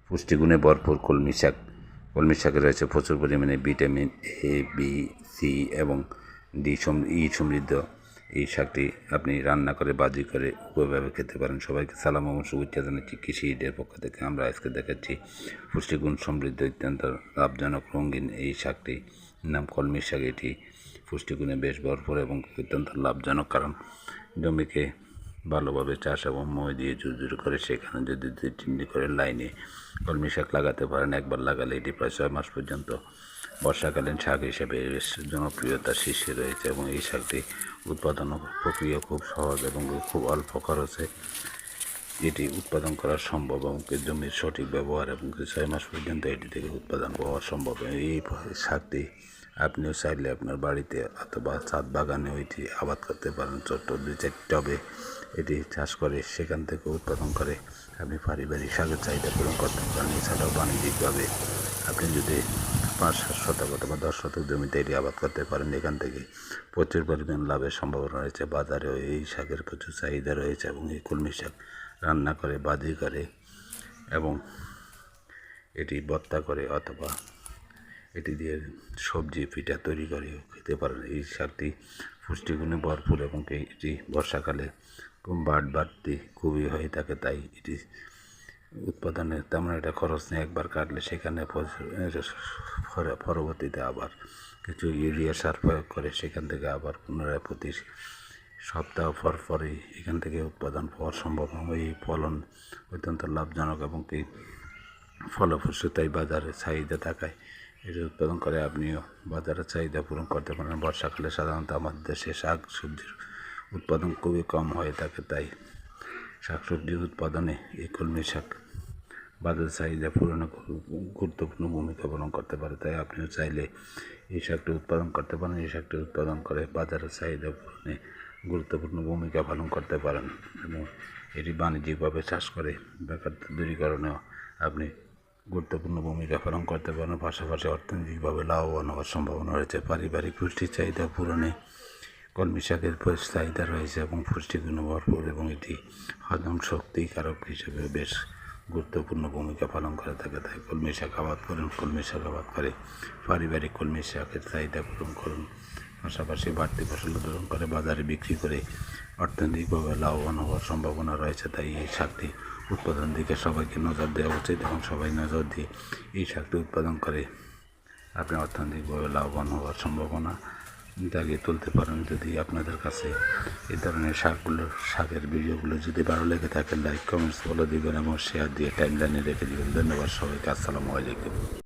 পুষ্টিগুণে ভরপুর কলমি শাক। কলমি শাকে রয়েছে প্রচুর পরিমাণে ভিটামিন এ, বি, সি এবং ই সমৃদ্ধ। এই শাকটি আপনি রান্না করে ভাজি করে উভয়ভাবে খেতে পারেন। সবাইকে সালাম এবং শুভেচ্ছা জানাচ্ছি কৃষি ঈদের পক্ষ থেকে। আমরা আজকে দেখাচ্ছি পুষ্টিগুণ সমৃদ্ধ অত্যন্ত লাভজনক রঙিন এই শাকটি নাম কলমি শাক। এটি পুষ্টিগুণে বেশ ভরপুর এবং অত্যন্ত লাভজনক, কারণ জমিকে ভালোভাবে চাষ এবং মই দিয়ে জুরজুর করে সেখানে যদি 2-3টি করে লাইনে কলমি শাক লাগাতে পারেন, একবার লাগালে এটি প্রায় 6 মাস পর্যন্ত বর্ষাকালীন শাক হিসেবে বেশ জনপ্রিয়তার শীর্ষে রয়েছে। এবং এই শাকটি উৎপাদন প্রক্রিয়া খুব সহজ এবং খুব অল্প খরচে এটি উৎপাদন করা সম্ভব এবং জমির সঠিক ব্যবহার এবং 6 মাস পর্যন্ত এটি থেকে উৎপাদন পাওয়া সম্ভব। এই শাকটি আপনিও চাইলে আপনার বাড়িতে অথবা ছাদ বাগানে এটি আবাদ করতে পারেন। ছোট্ট 2-4 টবে এটি চাষ করে সেখান থেকে উৎপাদন করে আপনি পারিবারিক শাকের চাহিদা পূরণ করতে পারেন। এছাড়াও বাণিজ্যিকভাবে আপনি যদি 5-7 শতক অথবা 10 শতক জমিতে এটি আবাদ করতে পারেন, এখান থেকে প্রচুর পরিমাণ লাভের সম্ভাবনা রয়েছে। বাজারেও এই শাকের প্রচুর চাহিদা রয়েছে এবং এই কলমি শাক রান্না করে ভাজি করে এবং এটি ভর্তা করে অথবা এটি দিয়ে সবজি পিঠা তৈরি করে খেতে পারেন। এই শাকটি পুষ্টিগুণে ভরপুর এবং এটি বর্ষাকালে বাড়তি খুবই হয়ে থাকে, তাই এটি উৎপাদনে তেমন একটা খরচ নেই। একবার কাটলে সেখানে পরবর্তীতে আবার কিছু ইউরিয়া সার প্রয়োগ করে সেখান থেকে আবার পুনরায় প্রতি সপ্তাহ পর পরই এখান থেকে উৎপাদন পাওয়া সম্ভব। এই ফলন অত্যন্ত লাভজনক এবং এই ফলপ্রসূতাই বাজারে চাহিদা থাকায় এটি উৎপাদন করে আপনিও বাজারের চাহিদা পূরণ করতে পারেন। বর্ষাকালে সাধারণত আমাদের দেশে শাক সবজির উৎপাদন খুবই কম হয়ে থাকে, তাই শাকসবজির উৎপাদনে এই কলমি শাক বাজার চাহিদা পূরণে গুরুত্বপূর্ণ ভূমিকা পালন করতে পারে। তাই আপনিও চাইলে এই শাকটি উৎপাদন করতে পারেন। এই শাকটি উৎপাদন করে বাজারের চাহিদা পূরণে গুরুত্বপূর্ণ ভূমিকা পালন করতে পারেন এবং এটি বাণিজ্যিকভাবে চাষ করে বেকারত্ব দূরীকরণেও আপনি গুরুত্বপূর্ণ ভূমিকা পালন করতে পারেন। পাশাপাশি অর্থনৈতিকভাবে লাভবান হওয়ার সম্ভাবনা রয়েছে। পারিবারিক পুষ্টির চাহিদা পূরণে কলমি শাকের চাহিদা রয়েছে এবং পুষ্টিগুণ ভরপুর এবং এটি হজম শক্তিকারক হিসেবে বেশ গুরুত্বপূর্ণ ভূমিকা পালন করে থাকে। তাই কলমি শাক আবাদ করুন, কলমি শাক আবাদ করে পারিবারিক কলমি শাকের চাহিদা পূরণ করুন। পাশাপাশি বাড়তি ফসল উৎপাদন করে বাজারে বিক্রি করে অর্থনৈতিকভাবে লাভবান হওয়ার সম্ভাবনা রয়েছে। তাই এই শাকটি উৎপাদন দিকে সবাইকে নজর দেওয়া উচিত এবং সবাই নজর দিয়ে এই শাকটি উৎপাদন করে আপনি অর্থনৈতিকভাবে লাভবান হওয়ার সম্ভাবনা জাগিয়ে তুলতে পারেন। যদি আপনাদের কাছে এই ধরনের শাকের ভিডিওগুলো যদি ভালো লেগে থাকে, লাইক কমেন্টস বলে দেবেন এবং শেয়ার দিয়ে টাইমলাইনে রেখে দেবেন। ধন্যবাদ সবাইকে। আসসালামু আলাইকুম।